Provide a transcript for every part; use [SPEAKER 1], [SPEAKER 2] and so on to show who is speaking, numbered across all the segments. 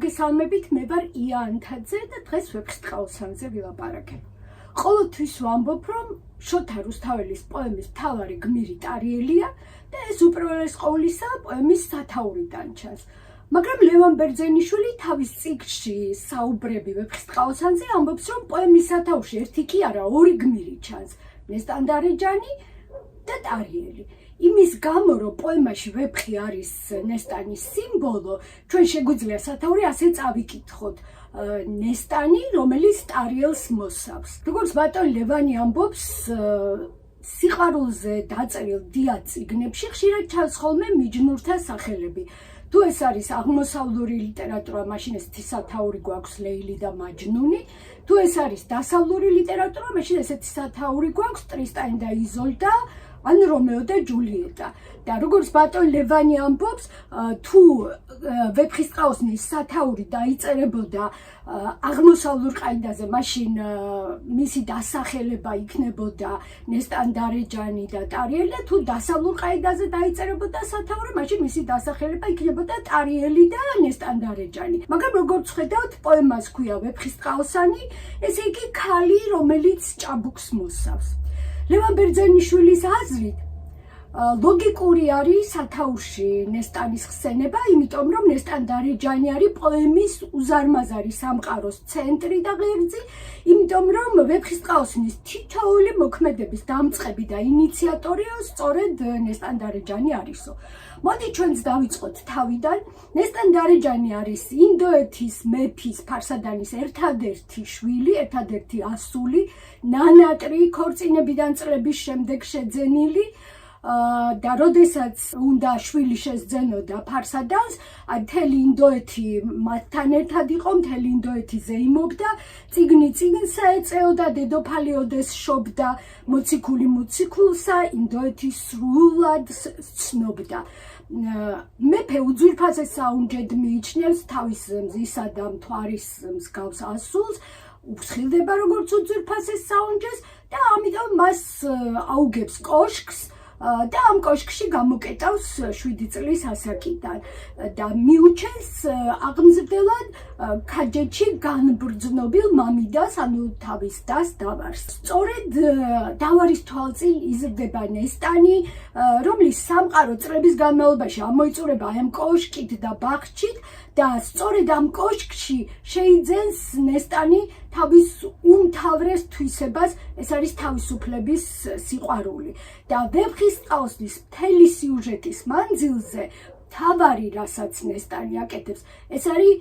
[SPEAKER 1] მოგესალმებით, მე ვარ ია ანთაძე და დღეს ვეფხისტყაოსანზე ვილაპარაკებ. ყოველთვის ვამბობ, რომ შოთა რუსთაველის პოემის მთავარი გმირი ტარიელია და ეს უპირველეს ყოვლისა პოემის სათაურიდან ჩანს. მაგრამ ლევან ბერძენიშვილი თავის წიგნში საუბრები ვეფხისტყაოსანზე ამბობს, რომ პოემის სათაურში ერთი კი არა, ორი გმირი ჩანს, ნესტან დარეჯანი და ტარიელი. იმის გამო, რომ პოემაში ვეფხი არის ნესტანის სიმბოლო, ჩვენ შეგვიძლია სათაური ასე წავიკითხოთ. ნესტანი, რომელიც ტარიელს მოსავს. როგორც ბატონ ლევანი ამბობს, სიყვარულზე დაწერილ დიად წიგნებში ხშირად ჩანს ხოლმე მიჯნურთა სახელები. თუ ეს არის აღმოსავლური ლიტერატურა, მაშინ ესეთი სათაური გვაქვს ლეილი და მაჯნუნი. თუ ეს არის დასავლური ლიტერატურა, მაშინ ესეთი სათაური გვაქვს ტრისტანი და იზოლდა, ან რომეო და ჯულიეტა. და როგორც ბატონ ლევანი ამბობს, თუ ვეფხისტყაოსნის სათაური დაიწერებოდა აღმოსავლურ ყაიდაზე, მაშინ მისი დასახელება იქნებოდა ნესტან დარეჯანი და ტარიელი და თუ დასავლურ ყაიდაზე დაიწერებოდა სათაური, მაშინ მისი დასახელება იქნებოდა ტარიელი და ნესტან დარეჯანი. მაგრამ როგორც ხედავთ, პოემას ჰქვია ვეფხისტყაოსანი, ესე იგი ქალი, რომელიც ჭაბუკს მოსავს. ლევან ბერძენიშვილის აზრით ლოგიკური არის სათაურში ნესტანის ხსენება, იმიტომ რომ ნესტან დარეჯანი არის პოემის უზარმაზარი სამყაროს ცენტრი და ღერძი, იმიტომ რომ ვეფხისტყაოსნის თითოეული მოქმედების დამწყები და ინიციატორი სწორედ ნესტან დარეჯანი არისო. მოდი ჩვენც დავიწყოთ თავიდან. ნესტან დარეჯანი არის ინდოეთის მეფის ფარსადანის ერთადერთი შვილი, ერთადერთი ასული, ნანატრი ქორწინებიდან წლების შემდეგ შეძენილი. და როდესაც უნდა შვილი შესძენოდა ფარსადანს, მთელი ინდოეთი მათთან ერთად იყო, მთელი ინდოეთი ზეიმობდა, წიგნი წიგნს ეწეოდა, დედოფალი ოდეს შობდა, მოციქული მოციქულსა, ინდოეთი სრულად ცნობდა. მეფე უძვირფასეს საუნჯედ მიიჩნევს თავის მზისა და მთვარის მსგავს ასულს, უხსილდება როგორც უძვირფასეს საუნჯეს და ამიტომ მას აუგებს კოშკს და ამ კოშკში გამოკეტავს 7 წლის ასაკიდან და მიუჩენს აღმზრდელად ქაჯეთში განბრძნობილ მამიდას, ანუ თავის დას დავარს. სწორედ დავარის თვალწინ იზრდება ნესტანი, რომლის სამყარო წლების განმავლობაში ამოიწურება ამ კოშკით და ბაღჩით და სწორედ ამ კოშკში შეიძენს ნესტანი თავის უმთავრეს თვისებას, ეს არის თავისუფლების სიყვარული. და ვეფხისტყაოსნის მთელი სიუჟეტის მანძილზე მთავარი, რასაც ნესტანი აკეთებს, ეს არის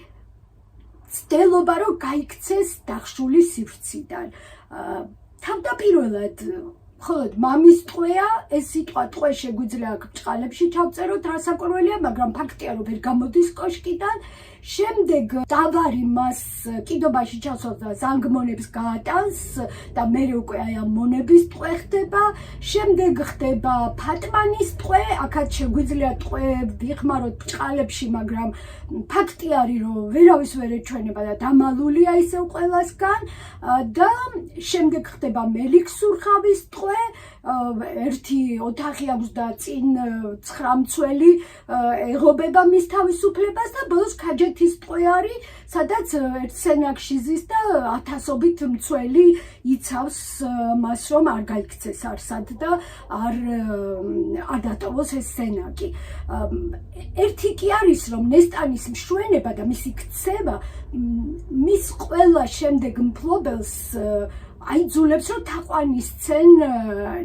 [SPEAKER 1] ცდილობა, რომ გაიქცეს დახშული სივრციდან. თავდაპირველად მხოლოდ მამის ტყვეა, ეს სიტყვა ტყვე შეგვიძლია აქ ბრჭყალებში ჩავწეროთ, რასაკვირველია, მაგრამ ფაქტია, რომ ვერ გამოდის კოშკიდან. შემდეგ დავარი მას კიდობაში ჩასვავს და ზანგმონებს გაატანს და მერე უკვე აი ამ მონების ტყვე ხდება. შემდეგ ხდება ფატმანის ტყვე, აქაც შეგვიძლია ტყვე ვიხმაროთ ბრჭყალებში, მაგრამ ფაქტი არის, რომ ვერავის ვერ ეჩვენება და დამალულია ისევ ყველასგან. და შემდეგ ხდება მელიქსურხავის ტყვე, ერთი ოთახი აქვს და წინ 9 მცველი ეღობება მის თავისუფლებას და ბოლოს ქაჯეთის ტყვე არის, სადაც ერთ სენაკში ზის და 1000ობით მცველი იცავს მას, რომ არ გაიქცეს არსად და არ დატოვოს ეს სენაკი. ერთი კი არის, რომ ნესტანის მშვენება და მისი ქცევა მის ყველა შემდეგ მფლობელს აიძულებს, რომ თაყვანისცენ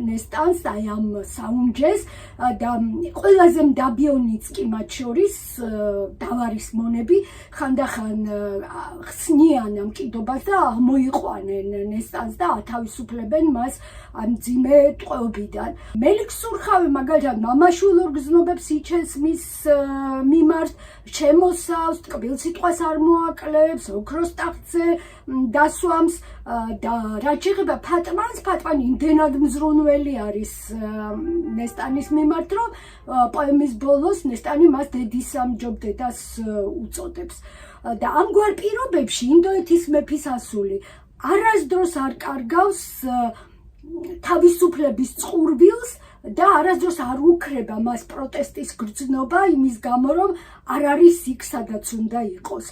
[SPEAKER 1] ნესტანს აი ამ საუნჯეს და ყველაზე მდაბიონიც კი მათ შორის დავარის მონები ხანდახან ხსნიან ამ კიდობას და ამოიყვანენ ნესტანს და ათავისუფლებენ მას ამ მძიმე ტყვეობიდან. მელიქსურხავი მაგალითად მამაშვილურ გზნობებს იჩენს მის მიმართ, შემოსავს, ტკბილ სიტყვას არ მოაკლებს, ოქროს ტახტზე დასვამს და რაც შეეხება ფატმანს, ფატმანი იმდენად მზრუნველი არის ნესტანის მიმართ, რომ პოემის ბოლოს ნესტანი მას დედისამჯობ დედას უწოდებს. და ამგვარ პირობებში ინდოეთის მეფის ასული არასდროს არ კარგავს თავისუფლების წყურვილს და არასდროს არ უქრება მას პროტესტის გრძნობა იმის გამო, რომ არ არის იქ, სადაც უნდა იყოს.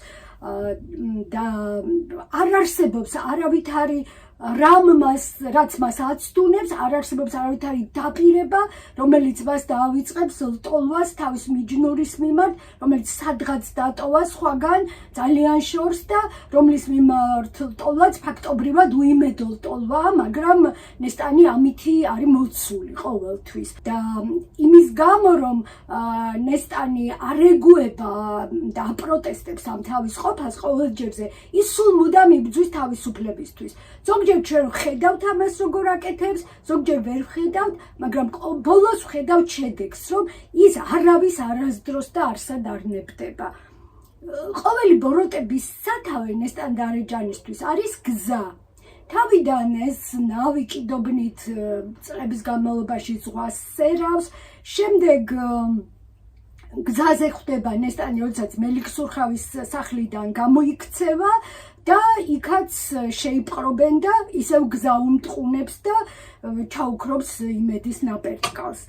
[SPEAKER 1] და არ არსებობს არავითარი რამ რაც მას აცდუნებს, არ არსებობს არავითარი დაპირება, რომელიც მას დაავიწყებს ლტოლვას თავის მიჯნურის მიმართ, რომელიც სადღაც დატოვა სხვაგან ძალიან შორს და რომლის მიმართ ლტოლვაც ფაქტობრივად უიმედო ლტოლვაა, მაგრამ ნესტანი ამითი არის მოცული ყოველთვის. და იმის გამო, რომ ნესტანი არ ეგუება და აპროტესტებს ამ თავის ყოფას ყოველჯერზე, ის სულ მუდამ იბრძვის თავისუფლებისთვის. ზოგჯერ ჩვენ ვხედავთ ამას როგორ აკეთებს, ზოგჯერ ვერ ვხედავთ, მაგრამ ბოლოს ვხედავთ შედეგს, რომ ის არავის არასდროს და არსად არ ნებდება. ყოველი ბოროტების სათავე ნესტან დარეჯანისთვის არის გზა. თავიდან ეს ნავი კიდობნით წლების განმავლობაში ზღვას სერავს, შემდეგ გზაზე ხვდება ნესტანი, როდესაც მელიქსურხავის სახლიდან გამოიქცევა და იქაც შეიპყრობენ და ისევ გზა უმტყუნებს და ჩაუქრობს იმედის ნაპერტკალს.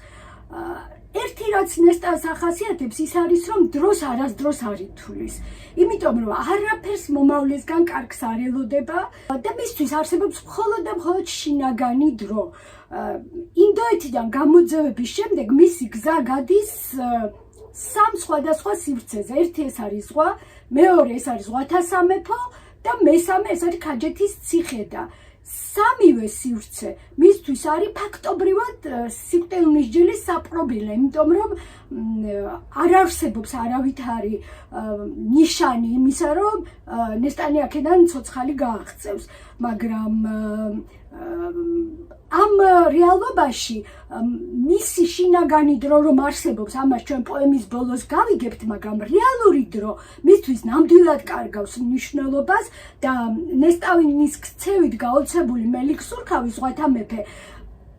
[SPEAKER 1] ერთი რაც ნესტანს ახასიათებს ის არის, რომ დროს არასდროს არ ითვლის. იმიტომ რომ არაფერს მომავლისგან კარგს არ ელოდება და მისთვის არსებობს მხოლოდ და მხოლოდ შინაგანი დრო. ინდოეთიდან გამოძევების შემდეგ მისი გზა გადის სამ სხვადასხვა სივრცეზე. ერთი ეს არის ზღვა, მეორე ეს არის ზღვათა სამეფო და მესამე ეს არის ქაჯეთის ციხე და სამივე სივრცე მისთვის არის ფაქტობრივად სიკვდილმისჯილის საპყრობილე, იმიტომ რომ არ არსებობს არავითარი ნიშანი იმისა, რომ ნესტანი აქედან ცოცხალი გააღწევს, მაგრამ ამ რეალობაში მისი შინაგანი დრო რომ არსებობს, ამას ჩვენ პოემის ბოლოს გავიგებთ, მაგრამ რეალური დრო მისთვის ნამდვილად კარგავს მნიშვნელობას და ნესტანის ქცევით გაოცებული მელიქსურხავის ზღვათა მეფე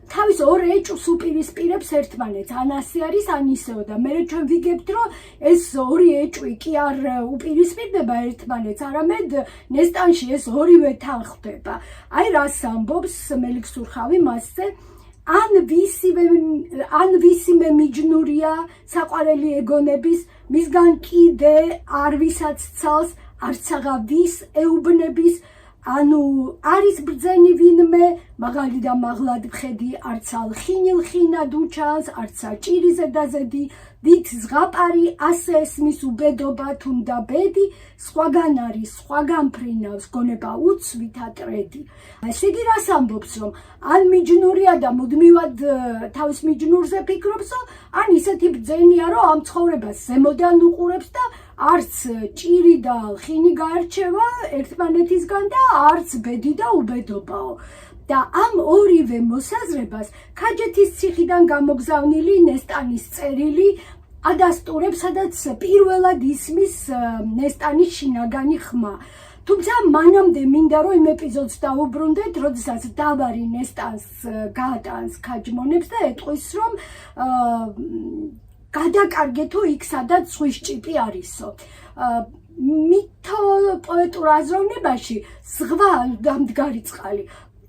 [SPEAKER 1] თავის ორ ეჭვს უპირისპირებს ერთმანეთს, ან ასე არის, ან ისეო და მე ჩვენ ვიგებთ, რომ ეს ორი ეჭვი კი არ უპირისპირდება ერთმანეთს, არამედ ნესტანში ეს ორივე თან ხვდება. აი რას ამბობს მელიქსურხავი მასზე, ან ვისიმე მიჯნურია საყვარელი ეგონების, მისგან კიდე არ ვისაც ცალს, არცაღა ვის ეუბნების, ანუ არის ბრძენი ვინმე, მაღალი და მაღლად ვხედი, არცა ლხინილხინად უჩანს, არცა ჭირი ზედაზედი, ვით ზღაპარი ასე ესმის უბედობა თუნდა ბედი, სხვაგან არის, სხვაგან ფრინავს, გონება უცვით ატრედი. ესე იგი რას ამბობს, რომ ან მიჯნურია და მუდმივად თავის მიჯნურზე ფიქრობს, ან ისეთი ბრძენია, რომ ამ ცხოვრებას ზემოდან უყურებს და არც ჭირი და ლხინი გაარჩევა ერთმანეთისგან და არც ბედი და უბედობაო. და ამ ორივე მოსაზრებას ქაჯეთის ციხიდან გამოგზავნილი ნესტანის წერილი ადასტურებს, სადაც პირველად ისმის ნესტანის შინაგანი ხმა. თუმცა მანამდე მინდა რომ იმ ეპიზოდს დავუბრუნდეთ, როდესაც დავარი ნესტანს გაატანს ქაჯმონებს და ეტყვის, რომ გადაკარგეთო იქ, სადაც ზღვის ჭიპი არისო. მითოპოეტურ აზროვნებაში ზღვა და მდგარი წყალი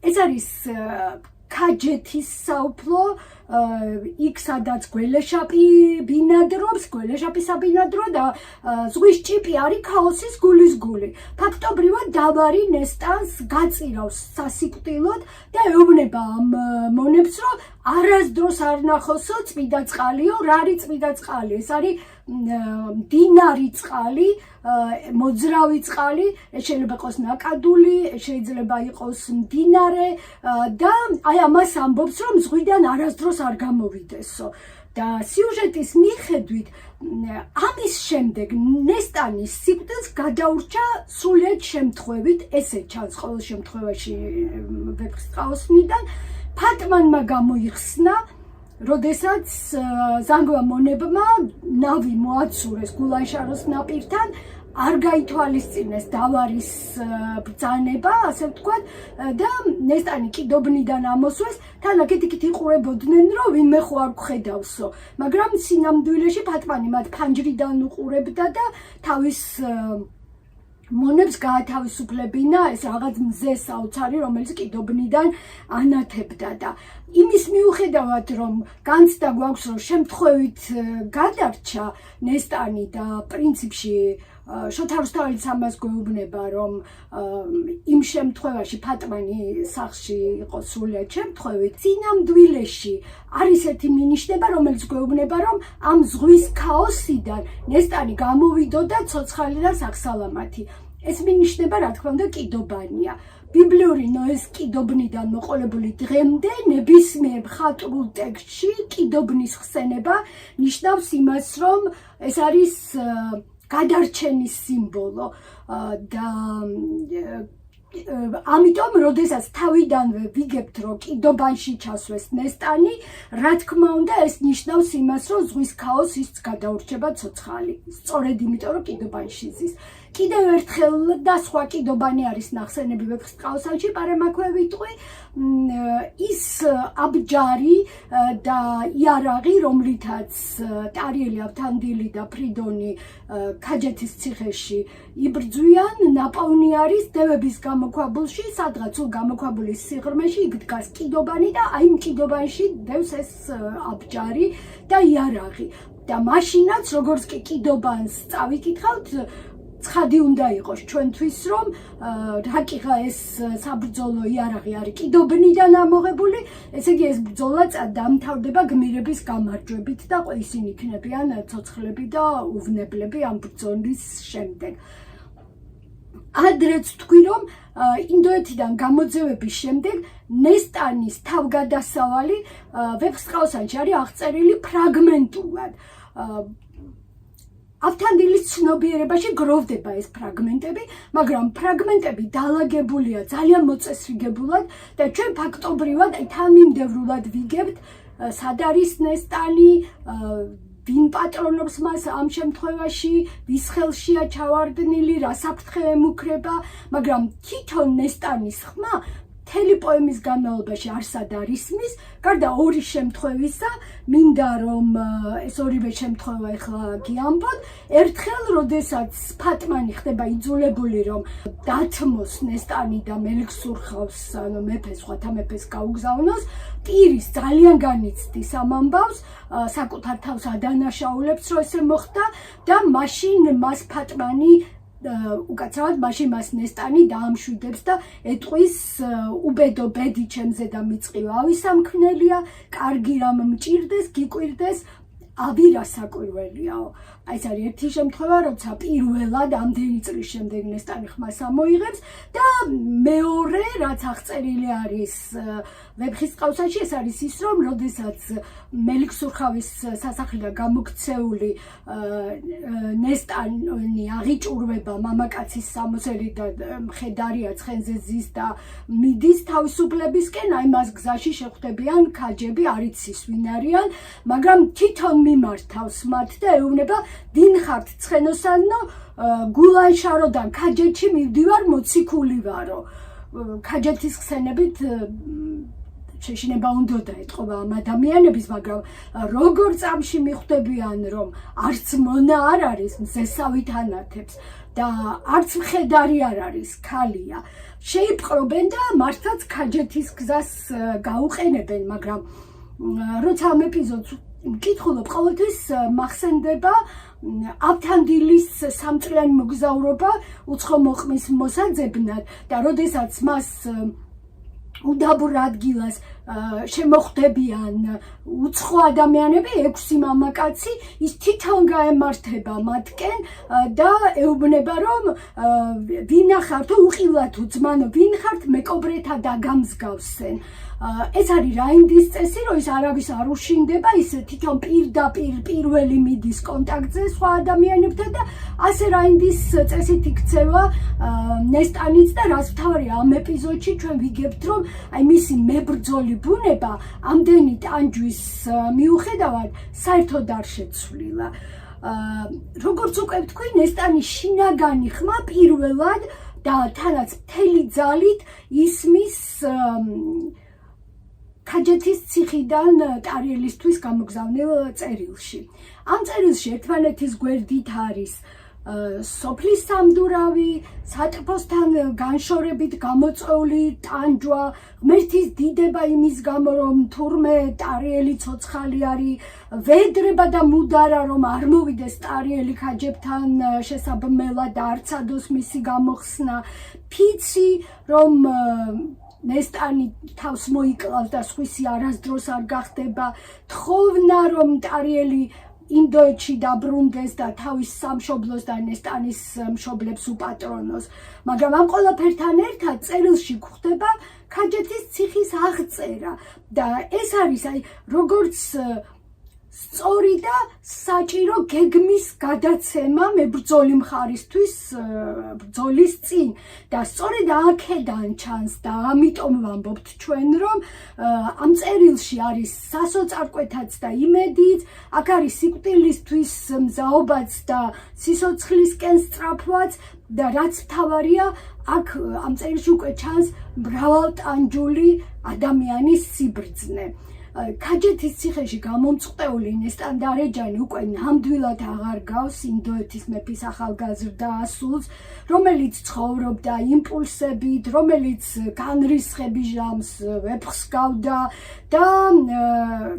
[SPEAKER 1] ეს არის ქაჯეთის საუფლო, იქ სადაც გველეშაპი ბინადრობს, გველეშაპი საბინადრო და ზღვის ჭიპი არის ქაოსის გულის გული. ფაქტობრივად დავარი ნესტანს გაწირავს სასიკვდილოდ და ეუბნება ამ მონებს, რომ არასდროს არ ნახოსო წმიდა წყალიო, რა არის წმიდა წყალი? ეს არის მდინარი წყალი, მოძრავი წყალი, შეიძლება იყოს ნაკადული, შეიძლება იყოს მდინარე და აი ამას ამბობს, რომ ზღვიდან არასდროს არ გამოვიდესო. და სიუჟეტის მიხედვით ამის შემდეგ ნესტანის სიკვდილს გადაურჩა სრულიად შემთხვევით, ესე ჩანს ყოველ შემთხვევაში ვეფხისტყაოსნიდან, ფატმანმა გამოიხსნა, როდესაც ზანგვა მონებმა ნავი მოაცურეს გულანშაროს ნაპირთან, არ გაითვალისწინეს დავარის ბრძანება, ასე ვთქვათ, და ნესტანი კიდობნიდან ამოსვეს, თან აქეთ-იქით იყურებოდნენ, რომ ვინმე ხო არ გხედავსო, მაგრამ სინამდვილეში ფატმანი მათ ფანჯრიდან უყურებდა და თავის მონებს გაათავისუფლებინა ეს რაღაც მზე საოცარი, რომელიც კიდობნიდან ანათებდა და იმის მიუხედავად რომ განცდა გვაქვს რომ შემთხვევით გადარჩა ნესტანი და პრინციპში შოთა რუსთაველიც ამას გვეუბნება რომ იმ შემთხვევაში ფატმანი სახლში იყო სრულიად შემთხვევით წინამდვილეში არის ერთი მინიშნება რომელიც გვეუბნება რომ ამ ზღვის ქაოსიდან ნესტანი გამოვიდოდა ცოცხალი და სახსალამათი ეს მინიშნება რა თქმა უნდა კიდობანია ბიბლიური ნოეს კიდობნიდან მოყოლებული დღემდე ნებისმიერ მხატვრულ ტექსტში კიდობნის ხსენება ნიშნავს იმას რომ ეს არის გადარჩენის სიმბოლო და ამიტომ როდესაც თავიდანვე ვიგებთ რომ კიდობანში ჩასვეს ნესტანი რა თქმა უნდა ეს ნიშნავს იმას რომ ზღვის ქაოსის გადაურჩება ცოცხალი სწორედ იმიტომ რომ კიდობანში ზის კიდევ ერთხელ და სხვა კიდობანი არის ნახსენები ვეფხისტყაოსანში პარამ აქვე ვიტყვი ის აბჯარი და იარაღი რომლითაც ტარიელი ავთანდილი და ფრიდონი ქაჯეთის ციხეში იბრძვიან ნაპოვნი არის დევების გამოქვაბულში სადღაც ულ გამოქვაბულის სიღრმეში იქ დგას კიდობანი და აი იმ კიდობანში დევს ეს აბჯარი და იარაღი და მაშინაც როგორც კი კიდობანს წავიკითხავთ ცხადი უნდა იყოს ჩვენთვის რომ რაკიღა ეს საბრძოლო იარაღი არის კიდობნიდან ამოღებული ესე იგი ეს ბრძოლა დამთავრდება გმირების გამარჯვებით და ისინი იქნებიან ცოცხლები და უვნებლები ამ ბრძოლის შემდეგ ადრეც თქვი რომ ინდოეთიდან გამოძევების შემდეგ ნესტანის თავგადასავალი ვეფხისტყაოსანში არის აღწერილი ფრაგმენტულად ავთანდილის ცნობიერებაში გროვდება ეს ფრაგმენტები, მაგრამ ფრაგმენტები დალაგებულია ძალიან მოწესრიგებულად და ჩვენ ფაქტობრივად თანმიმდევრულად ვიგებთ სად არის ნესტანი, ვინ პატრონობს მას ამ შემთხვევაში, ვის ხელშია ჩავარდნილი, რა საფრთხე ემუქრება, მაგრამ თვითონ ნესტანის ხმა მთელი პოემის განმავლობაში არსად არ ისმის, გარდა ორი შემთხვევისა, მინდა რომ ეს ორივე შემთხვევა ეხლა გიამბოთ, ერთხელ, როდესაც ფატმანი ხდება იძულებული, რომ დათმოს ნესტანი და მელიქ-სურხავს, ანუ მეფეს, სხვათა მეფეს გაუგზავნოს, ტირის ძალიან განიცდის ამ ამბავს, საკუთარ თავს ადანაშაულებს, რომ ესე მოხდა და მაშინ მას ფატმანი უკაცრავად მაშინ მას ნესტანი დაამშვიდებს და ეტყვის უბედო ბედი ჩემზე და მიწყივა ავისამქნელია კარგი რამ მჭირდეს გიკვირდეს ავი რა საკვირველიაო აი ეს არის ერთი შემთხვევა როცა პირველად ამდენი წლის შემდეგ ნესტანი ხმას ამოიღებს და მეორე რაც აღწერილი არის ვეფხისტყაოსანში ეს არის ის რომ როდესაც მელიქ-სურხავის სასახლიდან გამოქცეული ნესტანი აღიჭურვება მამაკაცის სამოსელი და მხედარია ცხენზე ზის და მიდის თავისუფლებისკენ აი მას გზაში შეხვდებიან ქაჯები არ იცის ვინ არიან მაგრამ თვითონ მიმართავს მათ და ეუბნება ვინ ხართ ცხენოსანო გულანშაროდან ქაჯეთში მივდივარ მოციქული ვარო ქაჯეთის ხსენებით შეშინება უნდა ეტყობა ამ ადამიანების მაგრამ როგორ წამში მიხვდებიან რომ არც მონა არ არის მზესავით ანათებს და არც მხედარი არ არის ქალია შეიპყრობენ და მართლაც ქაჯეთის გზას გაუყენებენ მაგრამ როცა ამ ეპიზოდს მკითხულობ ყოველთვის მახსენდება ავთანდილის სამწლიანი მოგზაურობა უცხო მოყმის მოსაძებნად და როდესაც მას უდაბურ ადგილას შემოხვდებიან უცხო ადამიანები 6 მამაკაცი ის თვითონ გაემართება მათკენ და ეუბნება რომ ვინახართ უყივლად უძმანო ვინ ხართ მეკობრეთა დაგამსგავსენ ეს არის რაინდის წესი რომ ის არავის არ უშინდება ის თვითონ პირდაპირ პირველი მიდის კონტაქტზე სხვა ადამიანებთან და ასე რაინდის წესით იქცევა ნესტანიც და რაც მთავარია ამ ეპიზოდში ჩვენ ვიგებთ რომ აი მისი მებრძოლი ბუნება ამდენი ტანჯვის მიუხედავად საერთოდ არ შეცვლილა როგორც უკვე ვთქვი ნესტანის შინაგანი ხმა პირველად და თანაც მთელი ძალით ისმის ქაჯეთის ციხიდან ტარიელისთვის გამოგზავნილ წერილში. ამ წერილში ერთმანეთის გვერდით არის სოფლის სამდურავი, სატრფოსთან განშორებით გამოწვეული ტანჯვა, ღმერთის დიდება იმის გამო, რომ თურმე ტარიელი ცოცხალი არის, ვედრება და მუდარა, რომ არ მოვიდეს ტარიელი ხაჯებთან შესაბმელად და არ ცადოს მისი გამოხსნა, ფიცი, რომ ნესტანი თავს მოიკლავს და სხვისი არასდროს არ გახდება, თხოვნა, რომ ტარიელი ინდოეთში დაბრუნდეს და თავის სამშობლოს და ნესტანის მშობლებს უპატრონოს. მაგრამ ამ ყველაფერთან ერთად წერილში გვხვდება ქაჯეთის ციხის აღწერა და ეს არის როგორც სწორი და საჭირო გეგმის გადაცემა მებრძოლი მხარისთვის ბრძოლის წინ და სწორედ აქედან ჩანს და ამიტომ ვამბობთ ჩვენ რომ ამ წერილში არის სასოწარკვეთაც და იმედიც, აქ არის სიკვდილისთვის მზაობაც და სიცოცხლისკენ სწრაფვაც და რაც მთავარია, აქ ამ წერილში უკვე ჩანს მრავალტანჯული ადამიანის სიბრძნე. ქაჯეთის ციხეში გამომწყდეული ნესტანდარეჯანი უკვე ნამდვილად აღარ გავს ინდოეთის მეფის ახალგაზრდა ასულს, რომელიც ცხოვრობდა იმპულსებით, რომელიც განრისხების ჟამს ვეფხსგავდა და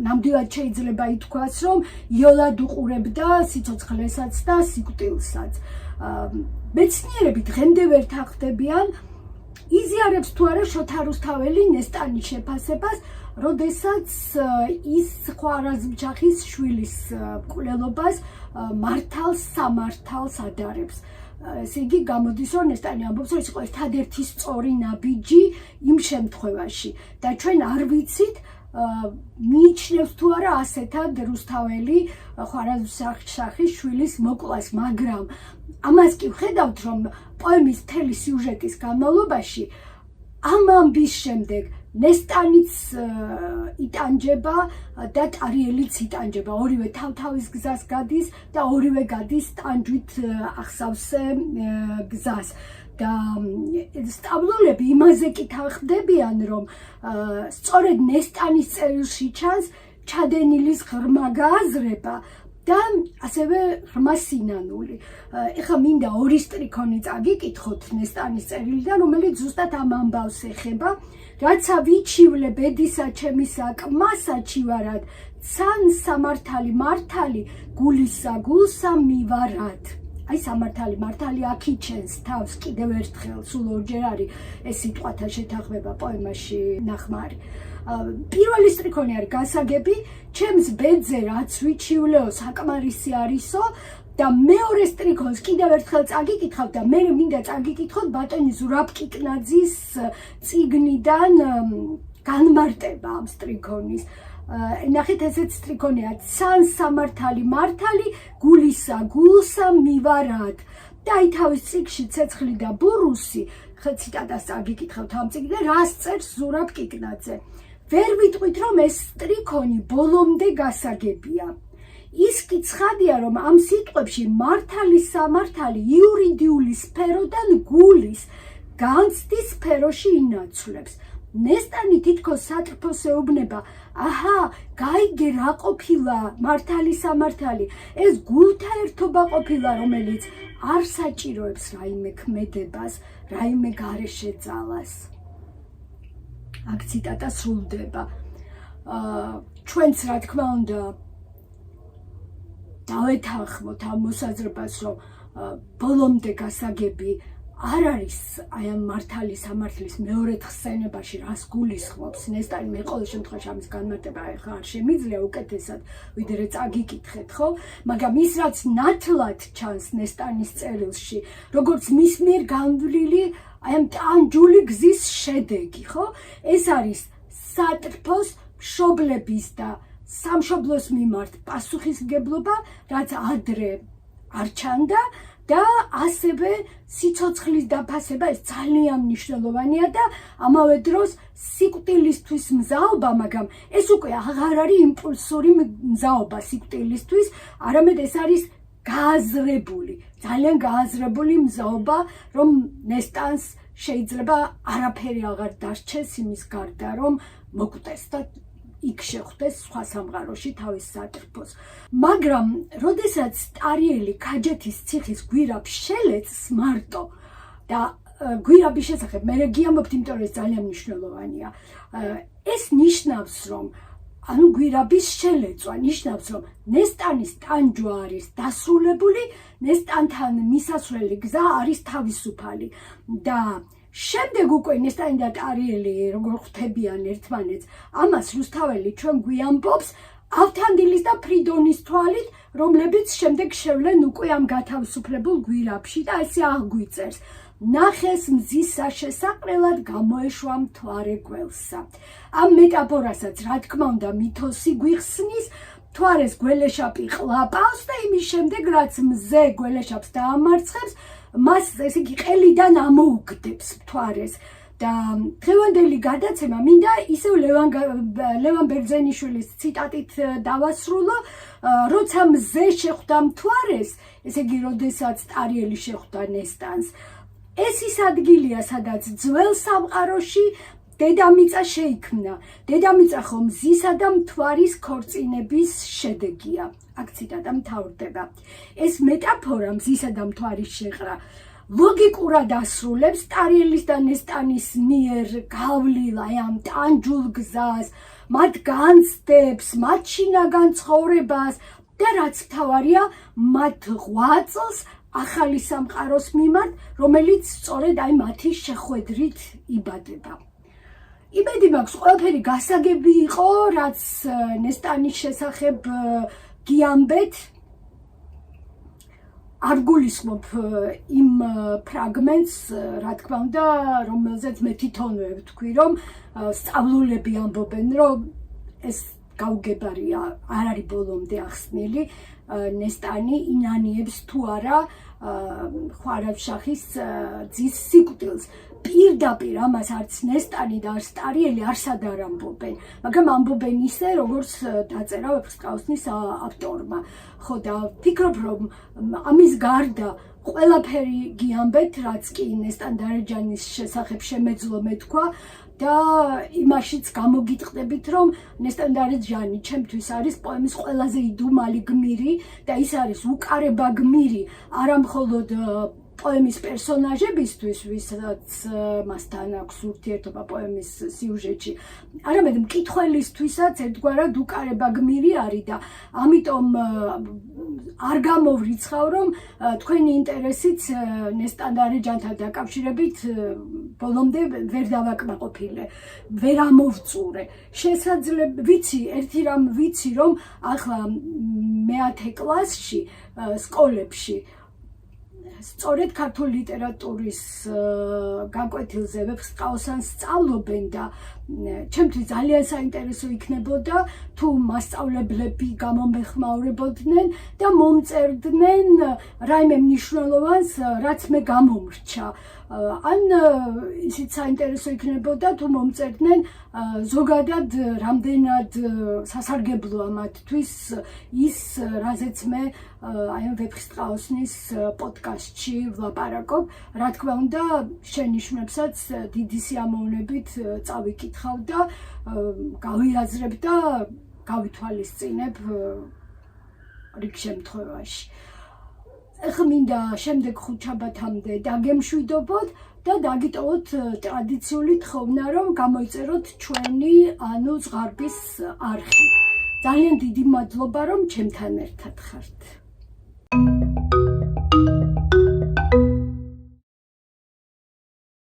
[SPEAKER 1] ნამდვილად შეიძლება ითქვას, რომ იოლად უყურებდა სიცოცხლესაც და სიკვდილსაც. მეცნიერები დღემდე ვერ თანხმდებიან იზიარებს თუ არა შოთა რუსთაველი ნესტანის შეფასებას, როდესაც ის ხვარაზმჩახის შვილის მკვლელობას მართალს სამართალს ადარებს. ესე იგი გამოდის, რომ ნესტანი ამბობს, რომ ის იყო ერთადერთი სწორი ნაბიჯი იმ შემთხვევაში და ჩვენ არ ვიცით მიიჩნევს თუ არა ასეთად რუსთაველი ხვარაზმშახის შვილის მოკვლას, მაგრამ ამას კი ვხედავთ, რომ პოემის მთელი სიუჟეტის განმავლობაში ამ ამბის შემდეგ ნესტანიც იტანჯება და ტარიელიც იტანჯება, ორივე თავ-თავის გზას გადის და ორივე გადის ტანჯვით ახსავსე გზას. და სწავლულები იმაზე კი თანხმდებიან, რომ სწორედ ნესტანის წერილში ჩანს ჩადენილის ღრმა გააზრება და ასევე ღრმა სინანული. ეხლა მინდა ორი სტრიქონი წაგიკითხოთ ნესტანის წერილიდან, რომელიც ზუსტად ამ ამბავს ეხება. რაცა ვიჩივლე ბედისა ჩემისა კმასა ჩივარად, ცან სამართალი მართალი გულისა გულსა მივარად. აი სამართალი მართალი აქიჩენს თავს კიდევ ერთხელ, სულ ორჯერ არის ეს სიტყვათა შეთანხმება პოემაში ნახმარი. პირველი სტრიქონი არის გასაგები, ჩემს ბედზე რაც ვიჩივლეო საკმარისი არისო და მეორე სტრიქონს კიდევ ერთხელ წაგიკითხავთ და მე მინდა წაგიკითხოთ ბატონი ზურაბ კიკნაძის წიგნიდან განმარტება ამ სტრიქონის. ნახეთ ესეც სტრიქონია, ცან სამართალი მართალი გულისა გულსა მივარად. და აი თავის წიგნში ცეცხლი და ბურუსი, ციტატას წაგიკითხავთ ამ წიგნიდან, რას წერს ზურაბ კიკნაძე. ვერ ვიტყვით, რომ ეს სტრიქონი ბოლომდე გასაგებია. ის კი ცხადია, რომ ამ სიტყვებში მართალი სამართალი იურიდიული სფეროდან გულის განცდის სფეროში ინაცვლებს. ნესტანი თითქოს სატრფოს ეუბნება, აჰა, გაიგე რა ყოფილა მართალი სამართალი, ეს გულთა ერთობა ყოფილა, რომელიც არ საჭიროებს რაიმე ქმედებას, რაიმე გარეშე ძალას. აქ ციტატა სრულდება. ჩვენც რა თქმა უნდა დავეთანხმოთ ამ მოსაზრებას, რომ ბოლომდე გასაგები არ არის აი ამ მართალი სამართლის მეორედ ხსენებაში რას გულისხმობს ნესტანი. მე ყოველ შემთხვევაში ამის განმარტება ახლა არ შემიძლია უკეთესად ვიდრე წაგიკითხეთ, ხო? მაგრამ ის რაც ნათლად ჩანს ნესტანის წერილში, როგორც მის მიერ განვლილი აი ამ ტანჯული გზის შედეგი, ხო? ეს არის სატრფოს მშობლების და სამშობლოს მიმართ პასუხისმგებლობა, რაც ადრე არ ჩანდა და ასევე სიცოცხლის დაფასება, ეს ძალიან მნიშვნელოვანია და ამავე დროს სიკვდილისთვის მზაობა, მაგრამ ეს უკვე აღარ არის იმპულსური მზაობა სიკვდილისთვის, არამედ ეს არის გააზრებული, ძალიან გააზრებული მზაობა, რომ ნესტანს შეიძლება არაფერი აღარ დარჩეს იმის გარდა, რომ მოკვდეს და იქ შეხვდეს სხვა სამყაროში თავის სატრფოს. მაგრამ როდესაც ტარიელი ქაჯეთის ციხის გვირაბს შელეცს მარტო და გვირაბის შესახებ მე გიამბობთ, იმიტომ რომ ეს ძალიან მნიშვნელოვანია. ეს ნიშნავს, რომ ანუ გვირაბის შელეცვა ნიშნავს, რომ ნესტანის ტანჯვა არის დასრულებული, ნესტანთან მისასვლელი გზა არის თავისუფალი და შემდეგ უკვე ნესტანი და ტარიელი როგორ ხვდებიან ერთმანეთს, ამას რუსთაველი ჩვენ გვიამბობს ავთანდილის და ფრიდონის თვალით, რომლებიც შემდეგ შევლენ უკვე ამ გათავისუფლებულ გვირაბში და ესე აღგვიწერს. ნახეს მზისა შესაყრელად გამოეშვა მთვარე გველსა. ამ მეტაფორასაც რა თქმა უნდა მითოსი გვიხსნის, მთვარეს გველეშაპი ყლაპავს და იმის შემდეგ რაც მზე გველეშაპს დაამარცხებს, მას ესე იგი ყელიდან ამოუგდებს მთვარეს. და დღევანდელი გადაცემა მინდა ისევ ლევან ბერძენიშვილის ციტატით დავასრულო, როცა მზე შეხვდა მთვარეს, ესე იგი როდესაც ტარიელი შეხვდა ნესტანს. ეს ის ადგილია, სადაც ძველ სამყაროში დედამიწა შეიქმნა. დედამიწა ხომ მზისა და მთვარის ქორწინების შედეგია. აქ ციტატა მთავრდება. ეს მეტაფორა მზისა და მთვარის შეღრა ლოგიკურად ასრულებს ტარიელის და ნესტანის მიერ გავლილ ამ ტანჯულ გზას, მათ განცდებს, მათ შინაგან ცხოვრებას და რაც მთავარია, მათ ღვაწლს ახალი სამყაროს მიმართ, რომელიც სწორედ აი მათი შეხვედრით იბადება. იმედი მაქვს, ყველაფერი გასაგები იყო, რაც ნესტანის შესახებ გიამბეთ. არ გულისხმობ იმ ფრაგმენტს, რა თქმა უნდა, რომელზეც მე თვითონვე ვთქვი, რომ სწავლულები ამბობენ, რომ ეს გაუგებარია, არ არის ბოლომდე ახსნილი, ნესტანი ინანიებს თუ არა ხვარავშახის ძის სიკვდილს. პირდაპირ ამას არც ნესტანი და არც ტარიელი არსად არ ამბობენ, მაგრამ ამბობენ ისე, როგორც დაწერა ვეფხისტყაოსნის ავტორმა. ხო და ვფიქრობ, რომ ამის გარდა ყველაფერი გიამბეთ, რაც კი ნესტან დარეჯანის შესახებ შემეძლო მეთქვა და იმაშიც გამოგიტყდებით, რომ ნესტან დარეჯანი ჩემთვის არის პოემის ყველაზე იდუმალი გმირი და ის არის უკარება გმირი არა მხოლოდ პოემის პერსონაჟებისთვის, ვისაც მასთან აქვს ურთიერთობა პოემის სიუჟეტში, არამედ მკითხველისთვისაც ერთგვარად უკარება გმირი არის და ამიტომ არ გამოვრიცხავ, რომ თქვენი ინტერესიც ნესტან დარეჯანთან დაკავშირებით ბოლომდე ვერ დავაკმაყოფილე, ვერ ამოვწურე. შესაძლოა ვიცი, ერთი რამ ვიცი, რომ ახლა მე-10 კლასში სკოლებში სწორედ ქართული ლიტერატურის გაკვეთილზე ვეფხისტყაოსანს სწავლობენ და ჩემთვის ძალიან საინტერესო იქნებოდა თუ მასწავლებლები გამომეხმაურებოდნენ და მომწერდნენ რაიმე მნიშვნელოვანს, რაც მე გამომრჩა. ან ისიც საინტერესო იქნებოდა თუ მომწერდნენ ზოგადად რამდენად სასარგებლოა მათთვის ის, რაზეც მე აი ამ ვეფხისტყაოსნის პოდკასტში ვლაპარაკობ. რა თქმა უნდა, შენიშვნებსაც დიდი სიამოვნებით წავიკითხავ და გავიაზრებ და გავითვალისწინებ რიგ შემთხვევაში. ეხლა მინდა შემდეგ ხუთშაბათამდე დაგემშვიდობოთ და დაგიტოვოთ ტრადიციული თხოვნა, რომ გამოიწეროთ ჩვენი ანუ ზღარბის არხი. ძალიან დიდი მადლობა, რომ ჩემთან ერთად ხართ.